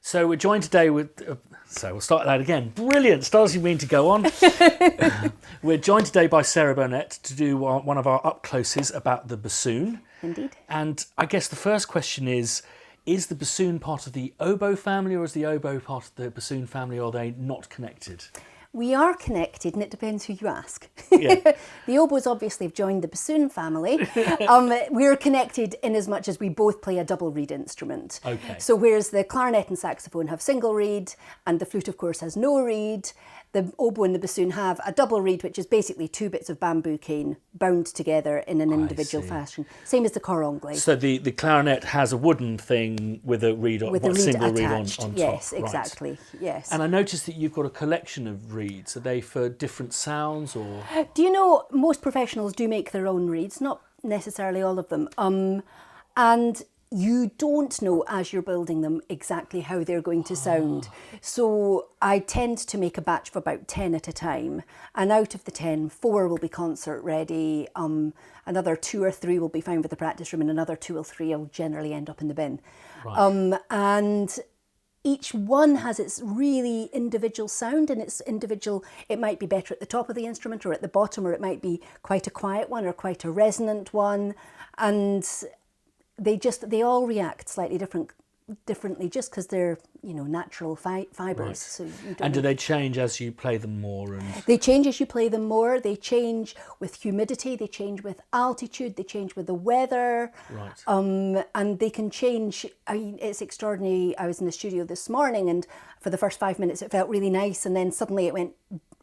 So we're joined today with, so we'll start that again. Brilliant, doesn't mean to go on. We're joined today by Sarah Burnett to do one of our up-closes about the bassoon. Indeed. And I guess the first question is the bassoon part of the oboe family, or is the oboe part of the bassoon family, or are they not connected? We are connected, and it depends who you ask. Yeah. The oboes obviously have joined the bassoon family. We're connected in as much as we both play a double reed instrument. Okay. So whereas the clarinet and saxophone have single reed, and the flute of course has no reed, the oboe and the bassoon have a double reed, which is basically two bits of bamboo cane bound together in an individual fashion. Same as the cor anglais. So the clarinet has a wooden thing with a reed on, With a reed single reed on attached. top. Yes, Right. exactly. Yes. And I noticed that you've got a collection of reeds. Are they for different sounds, or? Do you know most professionals do make their own reeds? Not necessarily all of them. And you don't know as you're building them exactly how they're going to sound. So I tend to make a batch of about 10 at a time. And out of the 10, 4 will be concert ready. Another 2 or 3 will be found with the practice room, and another 2 or 3 will generally end up in the bin. Right. And each one has its really individual sound, and it's individual. It might be better at the top of the instrument or at the bottom, or it might be quite a quiet one or quite a resonant one. And they all react slightly differently just because they're natural fibers. Right. So you don't And do they change as you play them more? And They change as you play them more. They change with humidity. They change with altitude. They change with the weather. Right. And they can change. I mean, it's extraordinary. I was in the studio this morning, and for the first 5 minutes it felt really nice, and then suddenly it went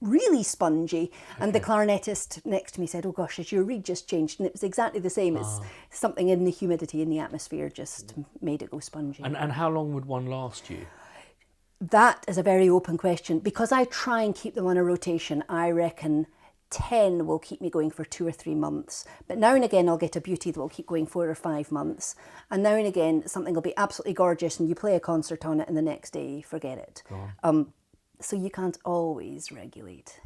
really spongy. And the clarinetist next to me said, "Oh gosh, has your reed just changed?" And it was exactly the same. It's something in the humidity in the atmosphere just made it go spongy. And how long would one last you? That is a very open question. Because I try and keep them on a rotation, I reckon 10 will keep me going for 2 or 3 months. But now and again I'll get a beauty that will keep going 4 or 5 months. And now and again something will be absolutely gorgeous and you play a concert on it and the next day forget it. So you can't always regulate.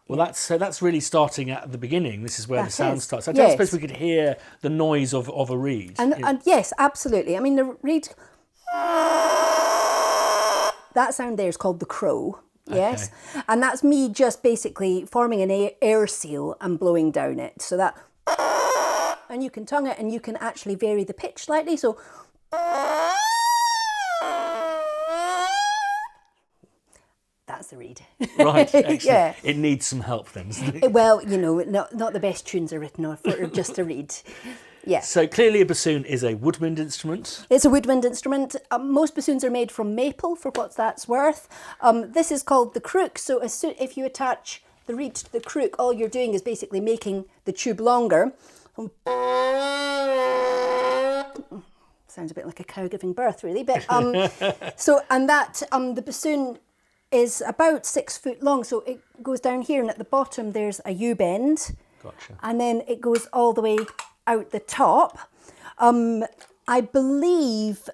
Well, that's really starting at the beginning. This is where the sound starts. I don't Yes. suppose we could hear the noise of a reed. And yes, absolutely. I mean, the reed, that sound there is called the crow. Yes. Okay. And that's me just basically forming an air seal and blowing down it. So that, and you can tongue it and you can actually vary the pitch slightly. So that's the reed. Right, excellent. Yeah. It needs some help then, doesn't it? Well, not the best tunes are written on for just a reed. Yeah. So clearly a bassoon is a woodwind instrument. It's a woodwind instrument. Most bassoons are made from maple, for what that's worth. This is called the crooks. So if you attach the reed to the crook, all you're doing is basically making the tube longer. Sounds a bit like a cow giving birth, really. But the bassoon is about 6 foot long. So it goes down here, and at the bottom there's a U-bend. Gotcha. And then it goes all the way out the top. I believe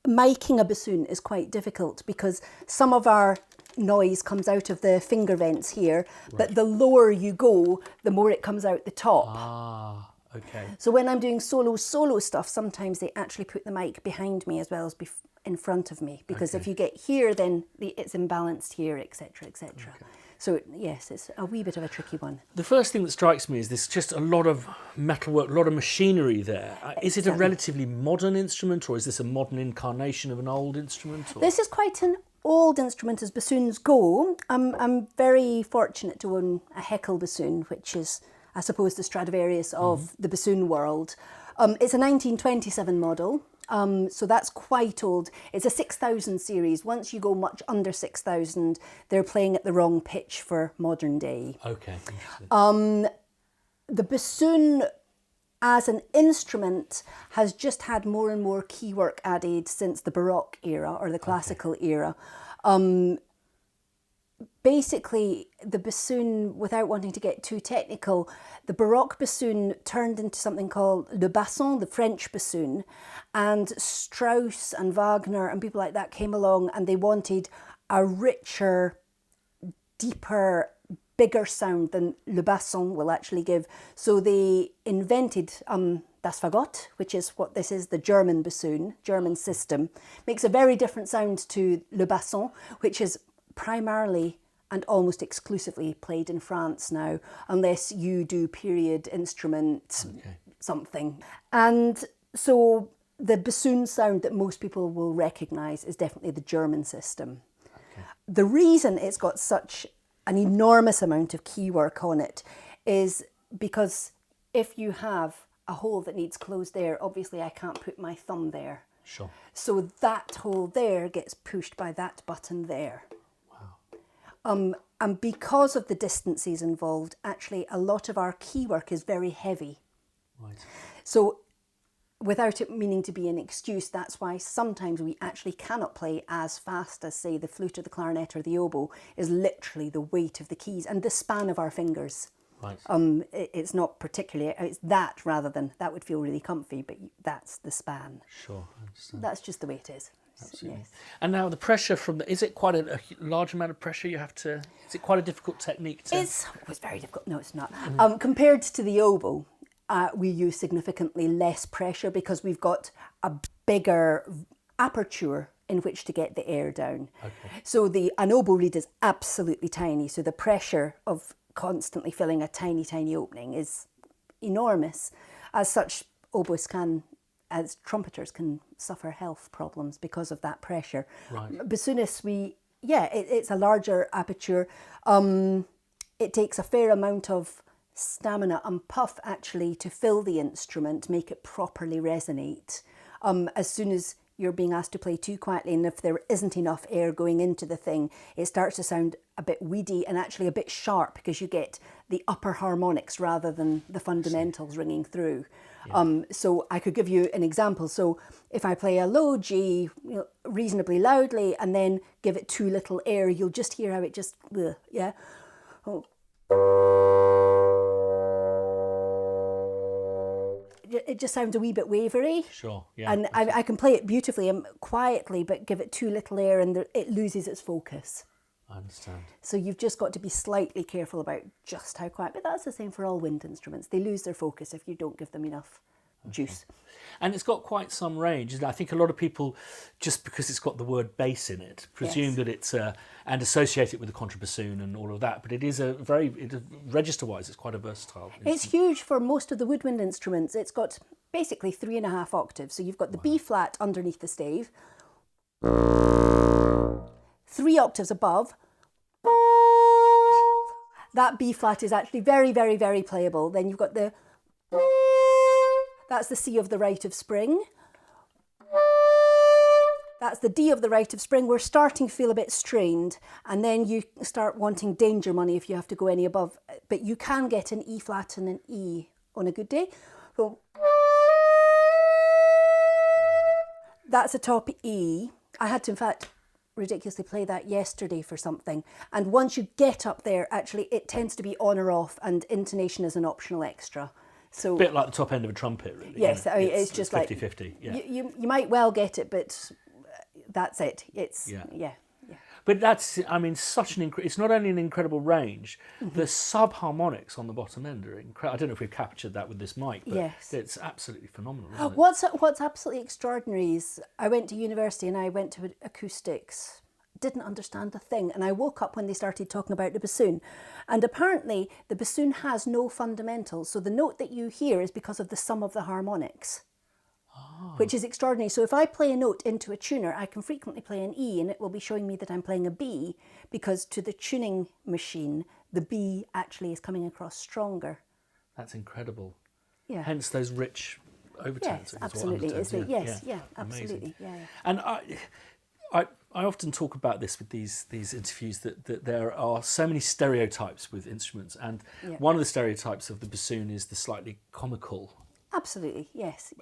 miking a bassoon is quite difficult because some of our noise comes out of the finger vents here, but the lower you go, the more it comes out the top. Ah, okay. So when I'm doing solo stuff, sometimes they actually put the mic behind me as well as in front of me, because if you get here, then it's imbalanced here, etc., etc. Okay. So yes, it's a wee bit of a tricky one. The first thing that strikes me is there's just a lot of metalwork, a lot of machinery there. Is it a relatively modern instrument, or is this a modern incarnation of an old instrument? Or? This is quite an old instrument as bassoons go. I'm very fortunate to own a Heckel bassoon, which is, I suppose, the Stradivarius of the bassoon world. It's a 1927 model. So that's quite old. It's a 6,000 series. Once you go much under 6,000, they're playing at the wrong pitch for modern day. Okay, interesting. The bassoon as an instrument has just had more and more keywork added since the Baroque era or the classical era. Basically, the bassoon, without wanting to get too technical, the Baroque bassoon turned into something called le basson, the French bassoon, and Strauss and Wagner and people like that came along and they wanted a richer, deeper, bigger sound than le basson will actually give. So they invented das Fagott, which is what this is, the German bassoon, German system, makes a very different sound to le basson, which is primarily and almost exclusively played in France now, unless you do period instrument something. And so the bassoon sound that most people will recognise is definitely the German system. Okay. The reason it's got such an enormous amount of key work on it is because if you have a hole that needs closed air, obviously I can't put my thumb there. Sure. So that hole there gets pushed by that button there. Wow. And because of the distances involved, actually a lot of our key work is very heavy. Right. So without it meaning to be an excuse, that's why sometimes we actually cannot play as fast as, say, the flute or the clarinet or the oboe is literally the weight of the keys and the span of our fingers. Right. It's not particularly, it's that rather than, that would feel really comfy, but that's the span. Sure, I understand. That's just the way it is. Absolutely. Yes. And now the pressure from is it quite a large amount of pressure you have to, is it quite a difficult technique to? It's very difficult. No, it's not. Compared to the oboe, we use significantly less pressure because we've got a bigger aperture in which to get the air down. Okay. So an oboe reed is absolutely tiny, so the pressure of constantly filling a tiny, tiny opening is enormous. As such, oboists as trumpeters can suffer health problems because of that pressure. Right. Bassoonists, it's a larger aperture. It takes a fair amount of stamina and puff actually to fill the instrument, make it properly resonate. As soon as you're being asked to play too quietly, and if there isn't enough air going into the thing, it starts to sound a bit weedy and actually a bit sharp because you get the upper harmonics rather than the fundamentals ringing through. Yeah. So I could give you an example. So if I play a low G reasonably loudly and then give it too little air, you'll just hear how it just, yeah. Oh. It just sounds a wee bit wavery. Sure, yeah. And I can play it beautifully and quietly, but give it too little air and it loses its focus. I understand. So you've just got to be slightly careful about just how quiet. But that's the same for all wind instruments. They lose their focus if you don't give them enough juice. And it's got quite some range. I think a lot of people, just because it's got the word bass in it, presume that it's and associate it with the contrabassoon and all of that. But it is register-wise, it's quite a versatile instrument. It's huge for most of the woodwind instruments. It's got basically 3.5 octaves. So you've got the B flat underneath the stave, 3 octaves above. That B flat is actually very, very, very playable. Then you've got the, that's the C of the Rite of Spring. That's the D of the Rite of Spring. We're starting to feel a bit strained, and then you start wanting danger money if you have to go any above. But you can get an E flat and an E on a good day. So that's a top E. I had to, in fact, ridiculously play that yesterday for something. And once you get up there, actually, it tends to be on or off, and intonation is an optional extra. So a bit like the top end of a trumpet, really. Yes, I mean, it's just 50-50, like yeah. You might well get it, but that's it. It's yeah. But that's, I mean, such an it's not only an incredible range, the sub-harmonics on the bottom end are incredible. I don't know if we've captured that with this mic, but it's absolutely phenomenal, isn't it? What's absolutely extraordinary is I went to university and I went to acoustics, didn't understand a thing, and I woke up when they started talking about the bassoon, and apparently the bassoon has no fundamentals, so the note that you hear is because of the sum of the harmonics. Which is extraordinary. So if I play a note into a tuner, I can frequently play an E and it will be showing me that I'm playing a B, because to the tuning machine, the B actually is coming across stronger. That's incredible. Yeah. Hence those rich overtones. Yes, absolutely. Absolutely. Yeah. And I often talk about this with these interviews that there are so many stereotypes with instruments, and one of the stereotypes of the bassoon is the slightly comical. Absolutely, yes.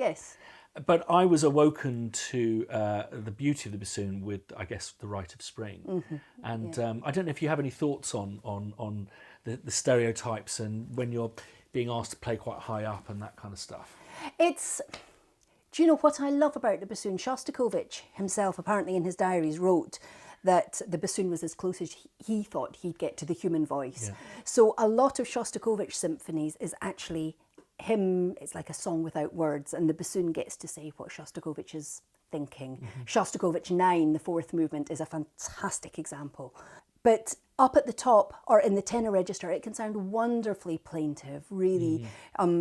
But I was awoken to the beauty of the bassoon with, I guess, the Rite of Spring. And I don't know if you have any thoughts on the stereotypes and when you're being asked to play quite high up and that kind of stuff. Do you know what I love about the bassoon? Shostakovich himself, apparently in his diaries, wrote that the bassoon was as close as he thought he'd get to the human voice. Yeah. So a lot of Shostakovich symphonies is actually hymn, it's like a song without words, and the bassoon gets to say what Shostakovich is thinking. Shostakovich 9, the fourth movement, is a fantastic example. But up at the top, or in the tenor register, it can sound wonderfully plaintive, really.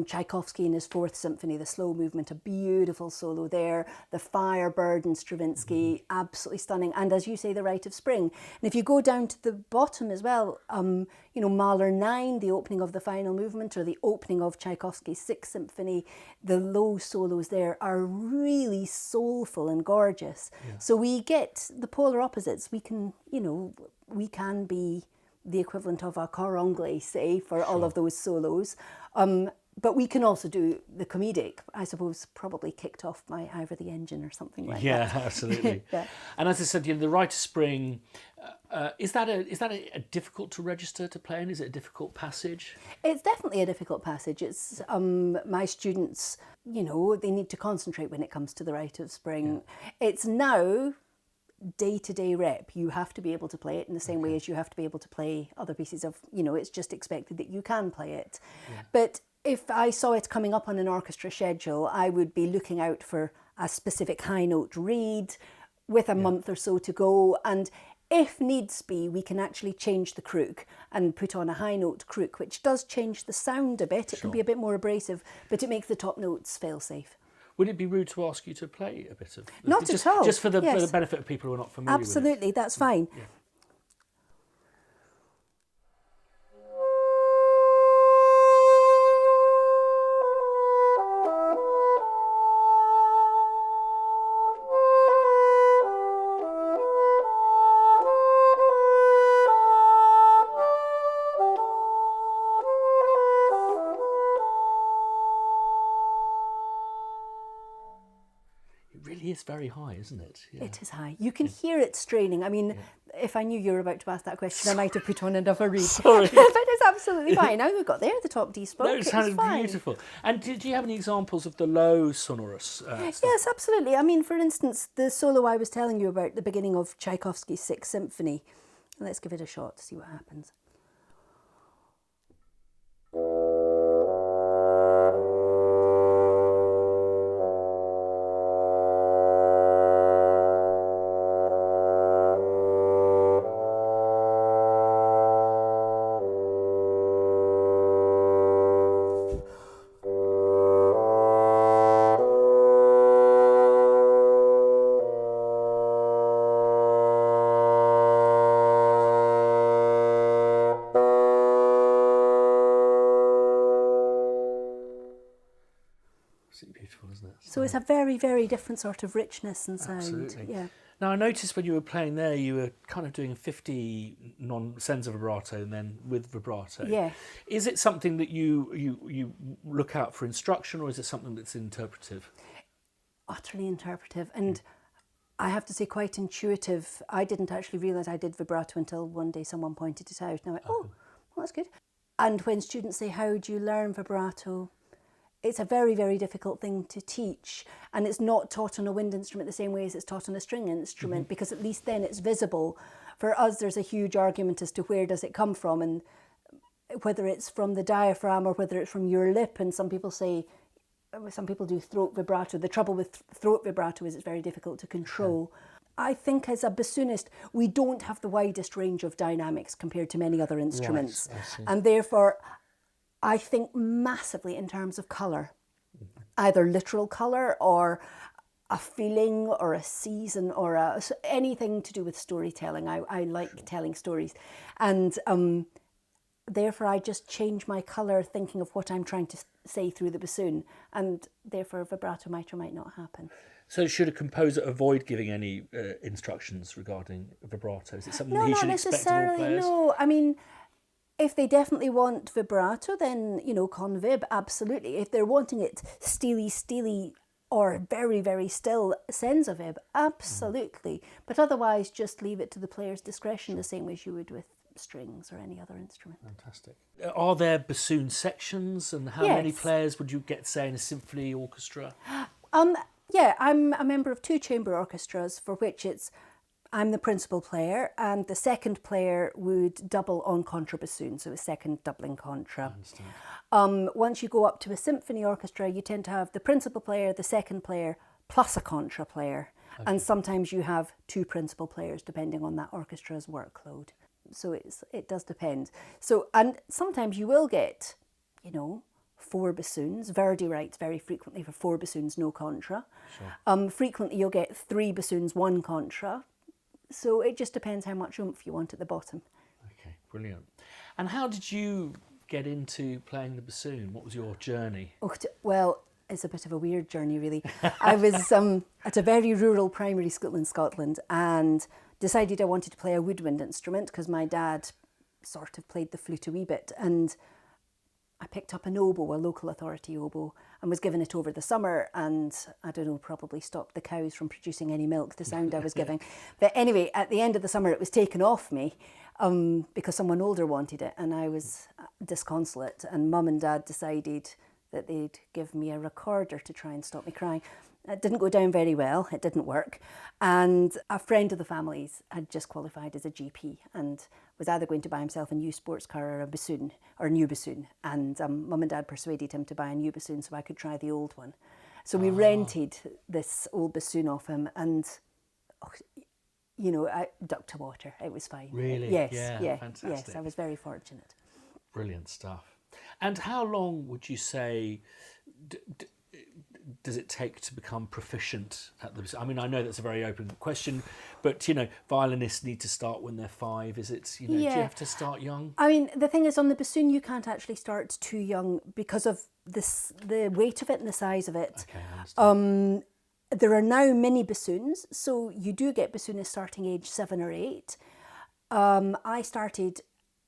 Tchaikovsky in his Fourth Symphony, the slow movement, a beautiful solo there. The Firebird in Stravinsky, absolutely stunning. And as you say, the Rite of Spring. And if you go down to the bottom as well, Mahler 9, the opening of the final movement, or the opening of Tchaikovsky's Sixth Symphony, the low solos there are really soulful and gorgeous. Yeah. So we get the polar opposites. We can, we can be the equivalent of a cor anglais, say, for all of those solos. But we can also do the comedic, I suppose, probably kicked off by Ivor the Engine or something like that. Yeah, absolutely. Yeah. And as I said, the Rite of Spring, is that a difficult to register to play in? Is it a difficult passage? It's definitely a difficult passage. It's my students, they need to concentrate when it comes to the Rite of Spring. Yeah. It's now day-to-day rep. You have to be able to play it in the same way as you have to be able to play other pieces of, it's just expected that you can play it. Yeah. But if I saw it coming up on an orchestra schedule, I would be looking out for a specific high note read with a month or so to go. And if needs be, we can actually change the crook and put on a high note crook, which does change the sound a bit. It can be a bit more abrasive, but it makes the top notes fail safe. Would it be rude to ask you to play a bit of? Not at all. Just for the benefit of people who are not familiar with it. Absolutely, that's fine. Yeah. It's very high, isn't it? Yeah. It is high. You can hear it straining. I mean, if I knew you were about to ask that question, I might have put on another read. Sorry. But it's absolutely fine. Now we've got there, the top D spoke. No, it sounded beautiful. And do you have any examples of the low sonorous stuff? Yes, absolutely. I mean, for instance, the solo I was telling you about, the beginning of Tchaikovsky's Sixth Symphony. Let's give it a shot to see what happens. Beautiful, isn't it? So it's a very, very different sort of richness and sound. Absolutely. Yeah. Now I noticed when you were playing there, you were kind of doing 50 senza vibrato and then with vibrato. Yeah. Is it something that you look out for instruction, or is it something that's interpretive? Utterly interpretive, and I have to say quite intuitive. I didn't actually realise I did vibrato until one day someone pointed it out, and I went, oh, well, that's good. And when students say, how do you learn vibrato? It's a very, very difficult thing to teach, and it's not taught on a wind instrument the same way as it's taught on a string instrument, because at least then it's visible. For us, there's a huge argument as to where does it come from, and whether it's from the diaphragm or whether it's from your lip, and some people do throat vibrato. The trouble with throat vibrato is it's very difficult to control. I think as a bassoonist, we don't have the widest range of dynamics compared to many other instruments, and therefore I think massively in terms of colour, either literal colour or a feeling or a season or anything to do with storytelling. I like telling stories, and therefore I just change my colour thinking of what I'm trying to say through the bassoon, and therefore vibrato might or might not happen. So should a composer avoid giving any instructions regarding vibrato? Is it something that he should expect of all players? No, I mean, if they definitely want vibrato, then, con vib, absolutely. If they're wanting it steely, or very, very still, senza vib, absolutely. But otherwise, just leave it to the player's discretion, the same way as you would with strings or any other instrument. Fantastic. Are there bassoon sections, and how many players would you get, say, in a symphony orchestra? Yeah, I'm a member of 2 chamber orchestras, for which it's I'm the principal player, and the second player would double on contrabassoon, so a second doubling contra. I understand. Once you go up to a symphony orchestra, you tend to have the principal player, the second player, plus a contra player. Okay. And sometimes you have two principal players, depending on that orchestra's workload. So it does depend. So, and sometimes you will get, you know, 4 bassoons. Verdi writes very frequently for 4 bassoons, no contra. Sure. Frequently you'll get 3 bassoons, 1 contra. So it just depends how much oomph you want at the bottom. Okay, brilliant. And how did you get into playing the bassoon? What was your journey? Oh, well, it's a bit of a weird journey, really. I was at a very rural primary school in Scotland and decided I wanted to play a woodwind instrument because my dad sort of played the flute a wee bit, and I picked up an oboe, a local authority oboe, and was given it over the summer, and I don't know, probably stopped the cows from producing any milk, the sound I was giving. But anyway, at the end of the summer it was taken off me because someone older wanted it, and I was disconsolate, and Mum and Dad decided that they'd give me a recorder to try and stop me crying. It didn't go down very well, it didn't work. And a friend of the family's had just qualified as a GP and was either going to buy himself a new sports car or a bassoon, or a new bassoon. And Mum and Dad persuaded him to buy a new bassoon so I could try the old one. So we rented this old bassoon off him, and you know, I ducked to water. It was fine. Really? Yes, Yeah, fantastic. yes, I was very fortunate. Brilliant stuff. And how long would you say does it take to become proficient at the? I mean, I know that's a very open question, but you know, violinists need to start when they're 5. Is it? You know, do you have to start young? I mean, the thing is, on the bassoon, you can't actually start too young because of the weight of it and the size of it. Okay, I understand. There are now mini bassoons, so you do get bassoonists starting age 7 or 8. I started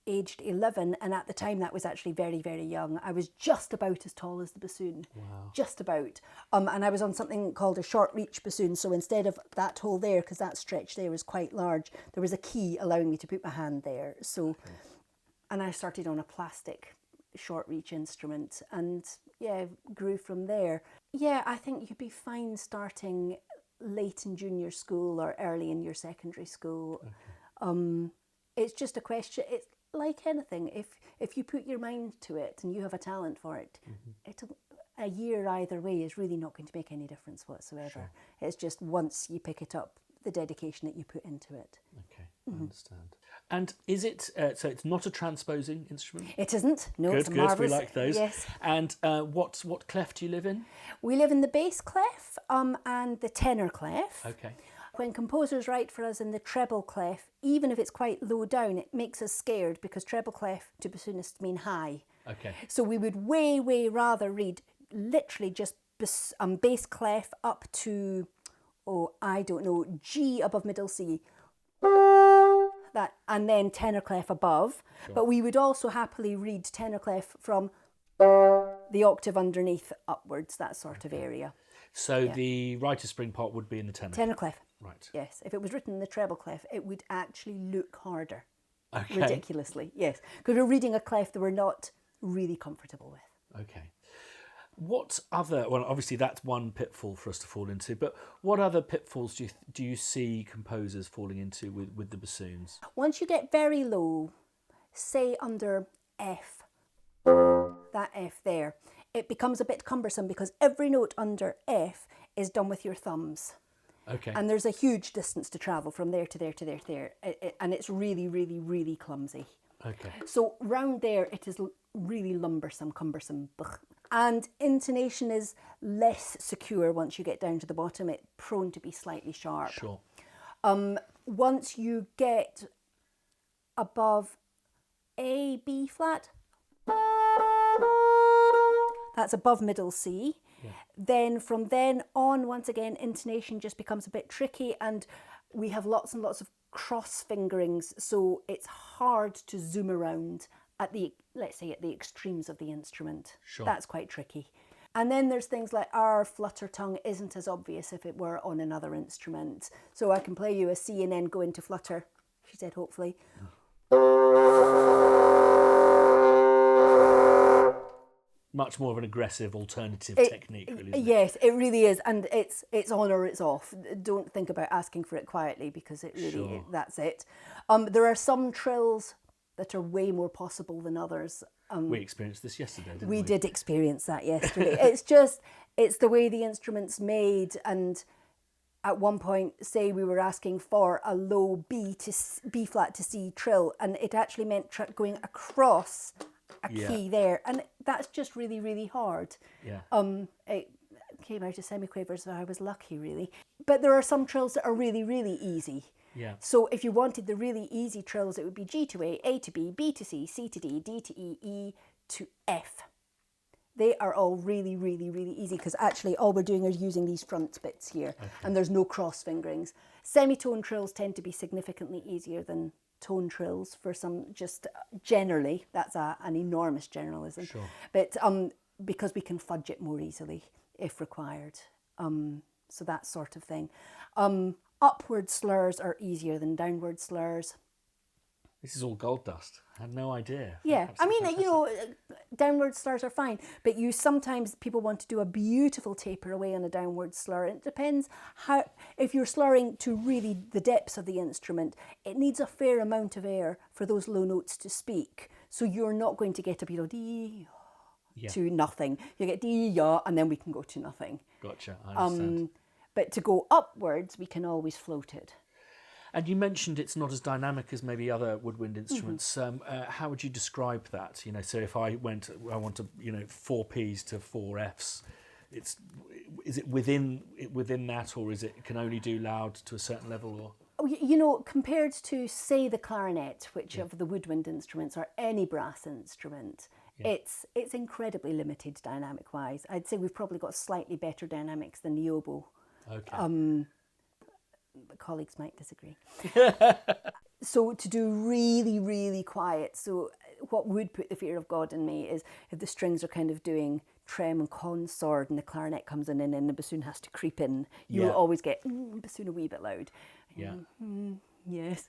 aged 11, and at the time that was actually very, very young. I was just about as tall as the bassoon. Wow. Just about. And I was on something called a short reach bassoon, so instead of that hole there, because that stretch there was quite large, there was a key allowing me to put my hand there. So, okay. And I started on a plastic short reach instrument, and yeah, grew from there. Yeah, I think you'd be fine starting late in junior school or early in your secondary school. Okay. It's just a question. It's like anything. If you put your mind to it and you have a talent for it, a year either way is really not going to make any difference whatsoever. Sure. It's just once you pick it up, the dedication that you put into it. Okay, I understand. And is it, so it's not a transposing instrument? It isn't. No, good, it's good. marvellous. We like those. Yes. And what clef do you live in? We live in the bass clef and the tenor clef. Okay. When composers write for us in the treble clef, even if it's quite low down, it makes us scared because treble clef to bassoonists mean high. Okay. So we would way, way rather read literally just bass clef up to, I don't know, G above middle C. That, and then tenor clef above. Sure. But we would also happily read tenor clef from the octave underneath upwards, that sort of area. So the Rite of Spring part would be in the tenor? Tenor clef. Right. Yes. If it was written in the treble clef, it would actually look harder. Okay. Ridiculously, yes. Because we're reading a clef that we're not really comfortable with. Okay. What other, well, obviously that's one pitfall for us to fall into, but what other pitfalls do you see composers falling into with the bassoons? Once you get very low, say under F, that F there, it becomes a bit cumbersome because every note under F is done with your thumbs. Okay. And there's a huge distance to travel from there to there to there to there. And it's really, really, really clumsy. Okay. So round there, it is really cumbersome. And intonation is less secure once you get down to the bottom. It's prone to be slightly sharp. Sure. Once you get above A, B flat, that's above middle C. Yeah. Then from then on, once again, intonation just becomes a bit tricky, and we have lots and lots of cross fingerings, so it's hard to zoom around at the, let's say, at the extremes of the instrument. Sure. That's quite tricky. And then there's things like our flutter tongue isn't as obvious if it were on another instrument. So I can play you a C and then go into flutter, she said, hopefully. much more of an aggressive alternative technique, really, isn't it? Yes, it really is, and it's on or it's off. Don't think about asking for it quietly, because it really Sure. that's it. There are some trills that are way more possible than others. We experienced this yesterday, didn't We we? did experience that yesterday. It's the way the instrument's made, and at one point, say we were asking for a low B flat to C trill, and it actually meant going across a key there, and that's just really, really hard. Yeah. It came out as semiquavers, so I was lucky, really. But there are some trills that are really, really easy. Yeah. So if you wanted the really easy trills, it would be G to A to B, B to C, C to D, D to E, E to F. They are all really, really, really easy, because actually all we're doing is using these front bits here, and there's no cross fingerings. Semitone trills tend to be significantly easier than tone trills for some, just generally. That's an enormous generalism. Sure. But because we can fudge it more easily if required. So that sort of thing. Upward slurs are easier than downward slurs. This is all gold dust. I had no idea. Yeah, I Absolutely mean, fantastic. downward slurs are fine, but sometimes people want to do a beautiful taper away on a downward slur. It depends if you're slurring to really the depths of the instrument, it needs a fair amount of air for those low notes to speak. So you're not going to get a beat D to nothing. You get D, ya, and then we can go to nothing. Gotcha, I understand. But to go upwards, we can always float it. And you mentioned it's not as dynamic as maybe other woodwind instruments. How would you describe that? So if I want to, 4 Ps to 4 Fs, is it within that, or can only do loud to a certain level? Or Compared to, say, the clarinet, which of the woodwind instruments, or any brass instrument, it's incredibly limited dynamic-wise. I'd say we've probably got slightly better dynamics than the oboe. Okay. But colleagues might disagree. So to do really, really quiet, so what would put the fear of God in me is if the strings are kind of doing trem and consort, and the clarinet comes in and the bassoon has to creep in, you'll always get bassoon a wee bit loud. Yeah. Yes.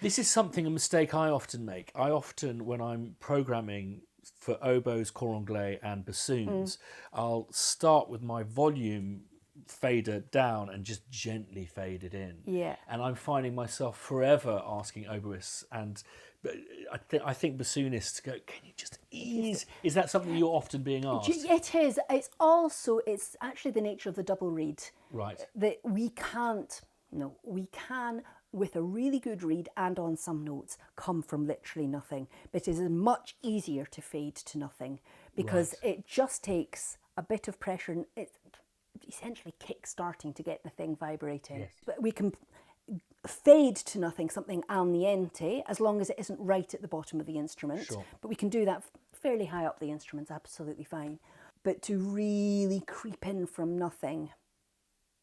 This is a mistake I often make. When I'm programming for oboes, cor anglais and bassoons, I'll start with my volume fader down and just gently fade it in. Yeah. And I'm finding myself forever asking oboists and I think bassoonists go, can you just ease? Is that something you're often being asked? It is. It's actually the nature of the double reed. Right. That we can, with a really good reed and on some notes, come from literally nothing. But it is much easier to fade to nothing, because it just takes a bit of pressure, and it's essentially kick-starting to get the thing vibrating. Yes. But we can fade to nothing, something al niente, as long as it isn't right at the bottom of the instrument. Sure. But we can do that fairly high up the instrument's absolutely fine. But to really creep in from nothing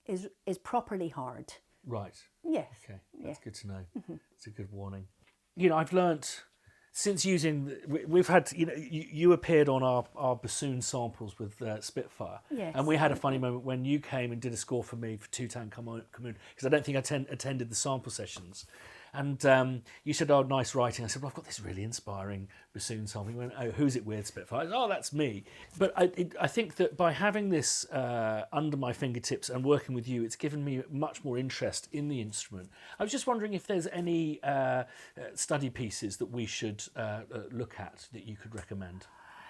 is properly hard. Right. Yes. Okay, that's good to know. It's a good warning. I've learnt since using, we've had, you appeared on our bassoon samples with Spitfire. Yes. And we had a funny moment when you came and did a score for me for Two-Tone Commune, because I don't think I attended the sample sessions. And you said, oh, nice writing. I said, well, I've got this really inspiring bassoon sample. You went, oh, who's it with, Spitfire? Said, oh, that's me. But I think that by having this under my fingertips and working with you, it's given me much more interest in the instrument. I was just wondering if there's any study pieces that we should look at that you could recommend.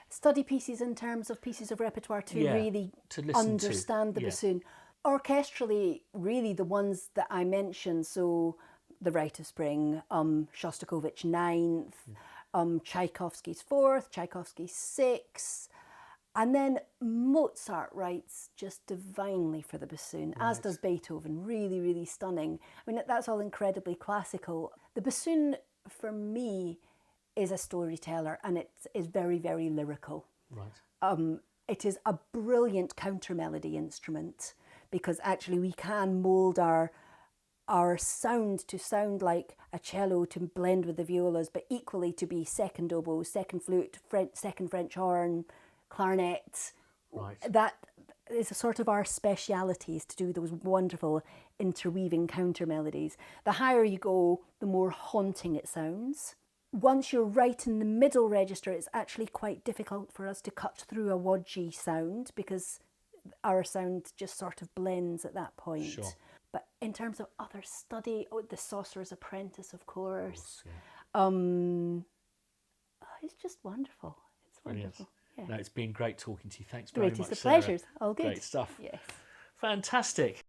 Study pieces in terms of pieces of repertoire to really understand the bassoon. Orchestrally, really the ones that I mentioned, so the Rite of Spring, Shostakovich 9th, Tchaikovsky's 4th, Tchaikovsky's 6th, and then Mozart writes just divinely for the bassoon, as does Beethoven, really, really stunning. I mean, that's all incredibly classical. The bassoon, for me, is a storyteller, and it is very, very lyrical. Right. It is a brilliant counter-melody instrument, because actually we can mould our sound to sound like a cello, to blend with the violas, but equally to be second oboe, second flute, second French horn, clarinet. Right. That is a sort of our specialities, to do those wonderful interweaving counter melodies. The higher you go, the more haunting it sounds. once you're right in the middle register, it's actually quite difficult for us to cut through a wodgy sound because our sound just sort of blends at that point. Sure. But in terms of other study, the Sorcerer's Apprentice, of course. Yeah. It's just wonderful. It's Brilliant. wonderful. Yeah. No, it's been great talking to you. Thanks very much, Greatest of Sarah. pleasures. All good. Great stuff. Yes. Fantastic.